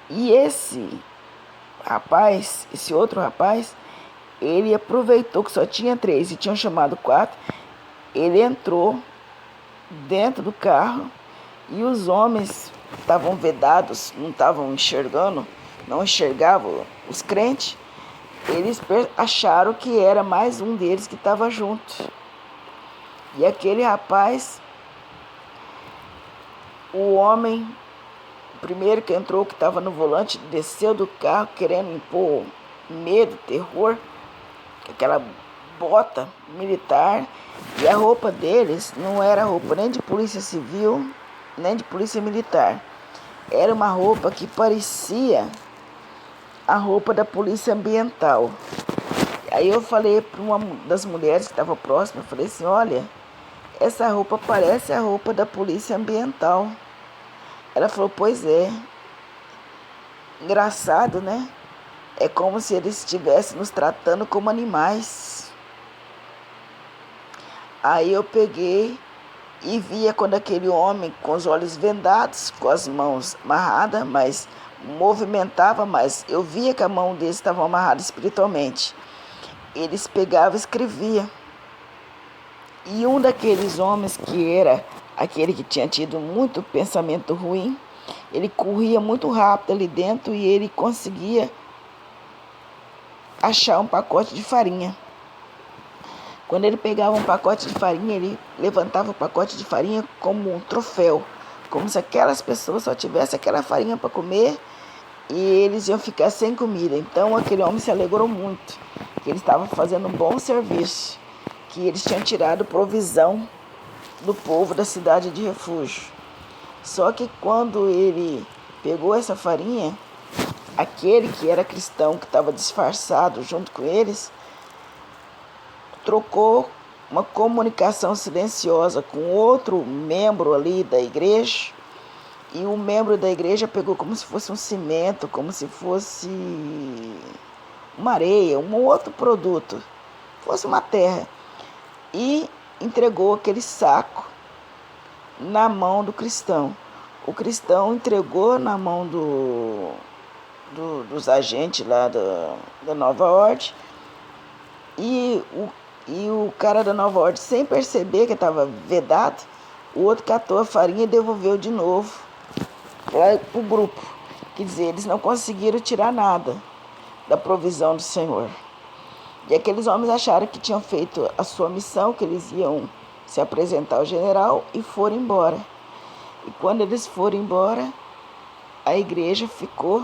E esse outro rapaz, ele aproveitou que só tinha 3 e tinham chamado 4. Ele entrou dentro do carro e os homens estavam vedados, não estavam enxergando, não enxergavam os crentes. Eles acharam que era mais um deles que estava junto. E aquele rapaz, o homem, o primeiro que entrou, que estava no volante, desceu do carro querendo impor medo, terror, aquela bota militar. E a roupa deles não era roupa nem de polícia civil, nem de polícia militar. Era uma roupa que parecia a roupa da polícia ambiental. Aí eu falei para uma das mulheres que estava próxima, eu falei assim, olha, essa roupa parece a roupa da polícia ambiental. Ela falou, pois é. Engraçado, né? É como se eles estivessem nos tratando como animais. Aí eu peguei e via quando aquele homem com os olhos vendados, com as mãos amarradas, mas movimentava, mas eu via que a mão deles estava amarrada espiritualmente. Eles pegavam e escreviam. E um daqueles homens que era aquele que tinha tido muito pensamento ruim, ele corria muito rápido ali dentro e ele conseguia achar um pacote de farinha. Quando ele pegava um pacote de farinha, ele levantava o pacote de farinha como um troféu, como se aquelas pessoas só tivessem aquela farinha para comer e eles iam ficar sem comida. Então aquele homem se alegrou muito, que ele estava fazendo um bom serviço, que eles tinham tirado provisão do povo da cidade de refúgio. Só que quando ele pegou essa farinha, aquele que era cristão, que estava disfarçado junto com eles, trocou uma comunicação silenciosa com outro membro ali da igreja, e o membro da igreja pegou como se fosse um cimento, como se fosse uma areia, um outro produto, fosse uma terra, e entregou aquele saco na mão do cristão. O cristão entregou na mão dos agentes lá da Nova Ordem, e o cara da Nova Ordem, sem perceber que estava vedado, o outro catou a farinha e devolveu de novo para o grupo. Quer dizer, eles não conseguiram tirar nada da provisão do Senhor. E aqueles homens acharam que tinham feito a sua missão, que eles iam se apresentar ao general e foram embora. E quando eles foram embora, a igreja ficou,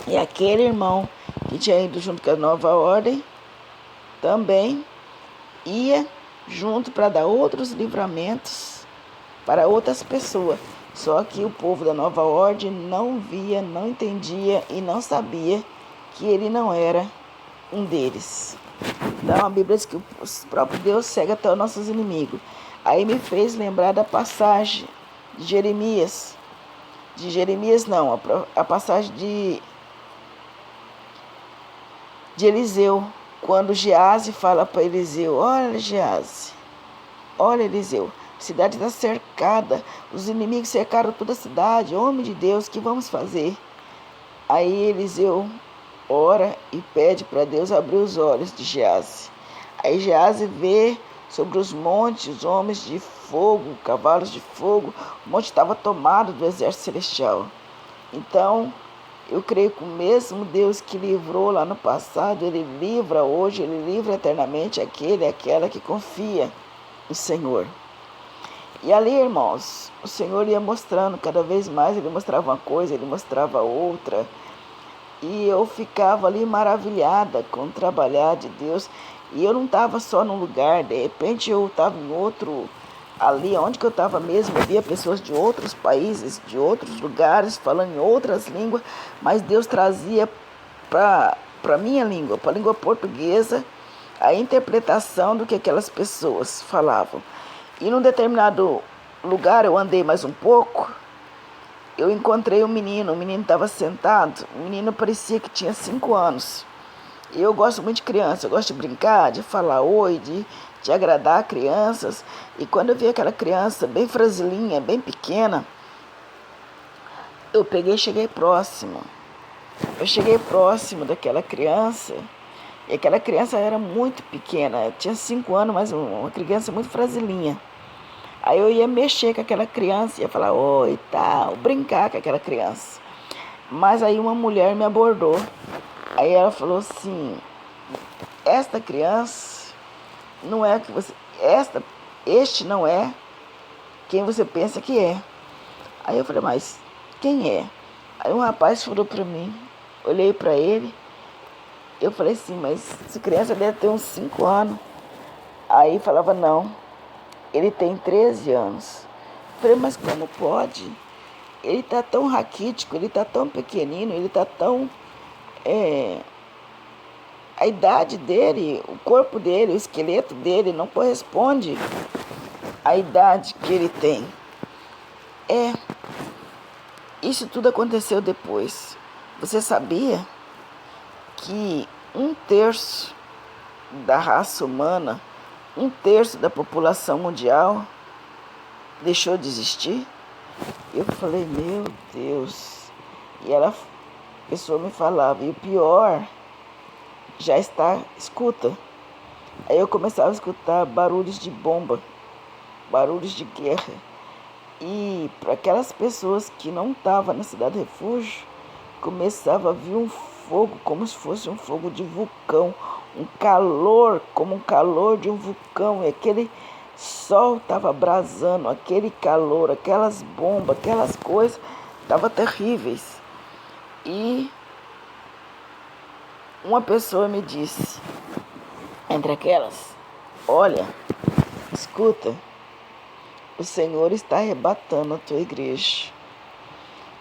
e aquele irmão que tinha ido junto com a Nova Ordem também ia junto para dar outros livramentos para outras pessoas. Só que o povo da Nova Ordem não via, não entendia e não sabia que ele não era um deles. Então a Bíblia diz que o próprio Deus cega até os nossos inimigos. Aí me fez lembrar da passagem de Jeremias. De Jeremias não, a passagem de Eliseu. Quando Geazi fala para Eliseu, olha Geazi, olha Eliseu, a cidade está cercada, os inimigos cercaram toda a cidade, homem de Deus, o que vamos fazer? Aí Eliseu ora e pede para Deus abrir os olhos de Geazi. Aí Geazi vê sobre os montes os homens de fogo, cavalos de fogo, o monte estava tomado do exército celestial. Então, eu creio que o mesmo Deus que livrou lá no passado, Ele livra hoje, Ele livra eternamente aquele e aquela que confia no Senhor. E ali, irmãos, o Senhor ia mostrando cada vez mais, Ele mostrava uma coisa, Ele mostrava outra. E eu ficava ali maravilhada com o trabalhar de Deus. E eu não estava só num lugar, de repente eu estava em outro. Ali onde que eu estava mesmo, eu via pessoas de outros países, de outros lugares, falando em outras línguas, mas Deus trazia para a minha língua, para a língua portuguesa, a interpretação do que aquelas pessoas falavam. E num determinado lugar, eu andei mais um pouco, eu encontrei o menino estava sentado, o menino parecia que tinha 5 anos. Eu gosto muito de criança, eu gosto de brincar, de falar oi, de agradar crianças. E quando eu vi aquela criança bem franzilinha, bem pequena, eu peguei e cheguei próximo. Eu cheguei próximo daquela criança, e aquela criança era muito pequena, tinha 5 anos, mas uma criança muito frasilinha. Aí eu ia mexer com aquela criança, ia falar oi e tal, brincar com aquela criança. Mas aí uma mulher me abordou. Aí ela falou assim, esta criança não é que você. Este não é quem você pensa que é. Aí eu falei, mas quem é? Aí um rapaz falou pra mim, olhei pra ele, eu falei assim, mas essa criança deve ter uns 5 anos. Aí falava, não, ele tem 13 anos. Eu falei, mas como pode? Ele tá tão raquítico, ele tá tão pequenino, ele tá tão... a idade dele, o corpo dele, o esqueleto dele não corresponde à idade que ele tem. Isso tudo aconteceu depois. Você sabia que 1/3 da raça humana, 1/3 da população mundial deixou de existir? Eu falei, meu Deus. E a pessoa me falava, e o pior, já está, escuta. Aí eu começava a escutar barulhos de bomba, barulhos de guerra. E para aquelas pessoas que não estavam na cidade refúgio, começava a vir um fogo, como se fosse um fogo de vulcão, um calor, como um calor de um vulcão, e aquele sol estava brasando, aquele calor, aquelas bombas, aquelas coisas, estavam terríveis. E uma pessoa me disse, entre aquelas, olha, escuta, o Senhor está arrebatando a tua igreja.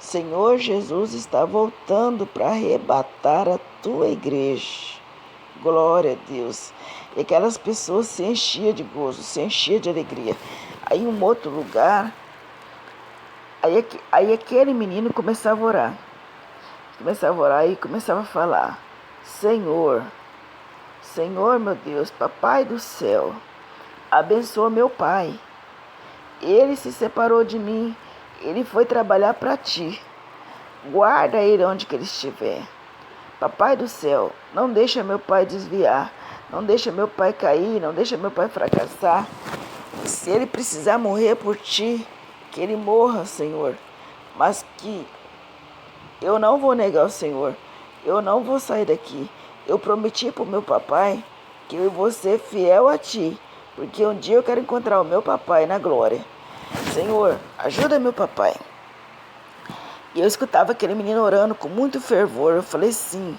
O Senhor Jesus está voltando para arrebatar a tua igreja. Glória a Deus. E aquelas pessoas se enchiam de gozo, se enchiam de alegria. Aí em um outro lugar, aí aquele menino começava a orar. E começava a falar, Senhor, Senhor meu Deus, Papai do céu, abençoa meu pai. Ele se separou de mim, ele foi trabalhar para ti. Guarda ele onde que ele estiver. Papai do céu, não deixa meu pai desviar, não deixa meu pai cair, não deixa meu pai fracassar. Se ele precisar morrer por ti, que ele morra, Senhor. Mas que eu não vou negar o Senhor, eu não vou sair daqui. Eu prometi para o meu papai que eu vou ser fiel a ti, porque um dia eu quero encontrar o meu papai na glória. Senhor, ajuda meu papai. E eu escutava aquele menino orando com muito fervor. Eu falei assim,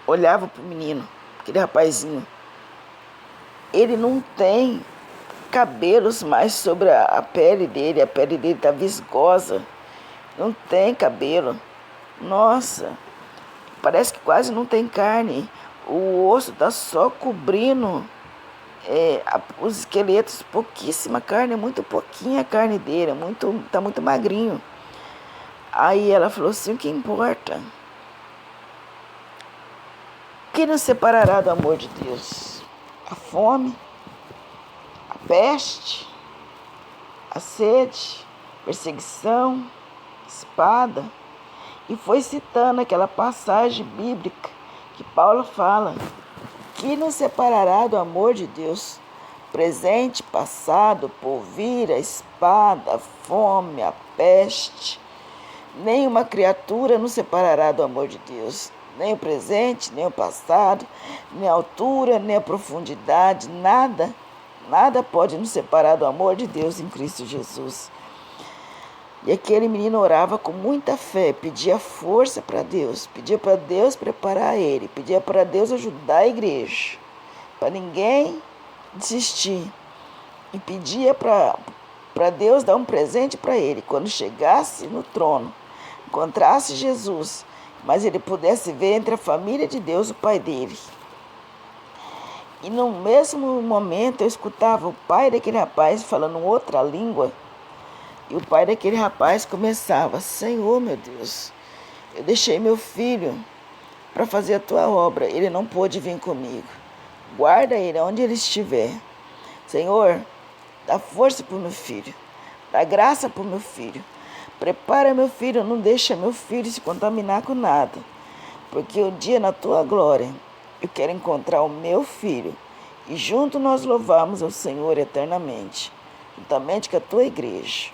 olhava pro menino, aquele rapazinho. Ele não tem cabelos mais sobre a pele dele tá viscosa. Não tem cabelo. Nossa, parece que quase não tem carne. O osso tá só cobrindo os esqueletos, pouquíssima carne, muito pouquinha a carne dele, tá muito magrinho. Aí ela falou assim, o que importa? Quem nos separará do amor de Deus? A fome, a peste, a sede, perseguição, espada. E foi citando aquela passagem bíblica que Paulo fala, que nos separará do amor de Deus? Presente, passado, porvir, a espada, a fome, a peste. Nenhuma criatura nos separará do amor de Deus. Nem o presente, nem o passado, nem a altura, nem a profundidade, nada pode nos separar do amor de Deus em Cristo Jesus. E aquele menino orava com muita fé, pedia força para Deus, pedia para Deus preparar ele, pedia para Deus ajudar a igreja, para ninguém desistir. E pedia para Deus dar um presente para ele, quando chegasse no trono, encontrasse Jesus, mas ele pudesse ver entre a família de Deus o pai dele. E no mesmo momento eu escutava o pai daquele rapaz falando outra língua. E o pai daquele rapaz começava, Senhor, meu Deus, eu deixei meu filho para fazer a tua obra, ele não pôde vir comigo. Guarda ele onde ele estiver. Senhor, dá força para o meu filho, dá graça para o meu filho, Prepara meu filho, não deixa meu filho se contaminar com nada, porque um dia na tua glória eu quero encontrar o meu filho e junto nós louvamos ao Senhor eternamente, juntamente com a tua igreja.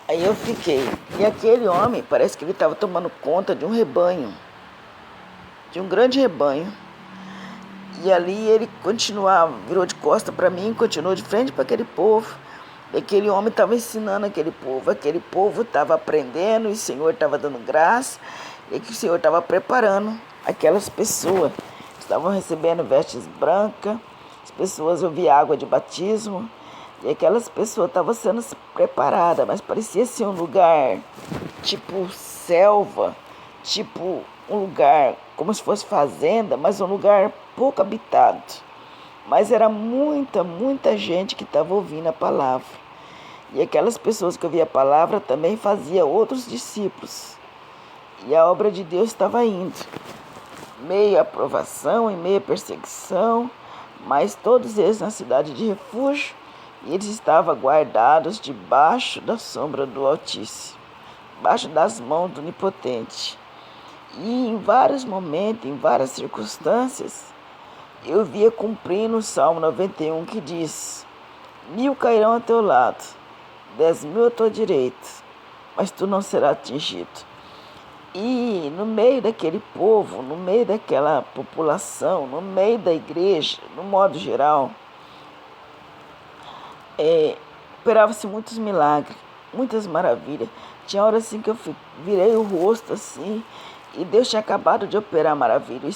Aí eu fiquei, e aquele homem, parece que ele estava tomando conta de um rebanho, de um grande rebanho. E ali ele continuava, virou de costa para mim, continuou de frente para aquele povo. E aquele homem estava ensinando aquele povo estava aprendendo, e o Senhor estava dando graça, e que o Senhor estava preparando aquelas pessoas. Estavam recebendo vestes brancas, as pessoas ouviam água de batismo, e aquelas pessoas estavam sendo preparadas, mas parecia ser um lugar tipo selva, tipo um lugar como se fosse fazenda, mas um lugar pouco habitado. Mas era muita gente que estava ouvindo a palavra. E aquelas pessoas que ouviam a palavra também faziam outros discípulos. E a obra de Deus estava indo. Meio aprovação e meio perseguição, mas todos eles na cidade de refúgio, e eles estavam guardados debaixo da sombra do Altíssimo, debaixo das mãos do Onipotente. E em vários momentos, em várias circunstâncias, eu via cumprindo o Salmo 91 que diz: 1000 cairão ao teu lado, 10.000 à tua direita, mas tu não serás atingido. E no meio daquele povo, no meio daquela população, no meio da igreja, no modo geral, operava-se muitos milagres, muitas maravilhas. Tinha hora assim que eu virei o rosto assim, e Deus tinha acabado de operar maravilha.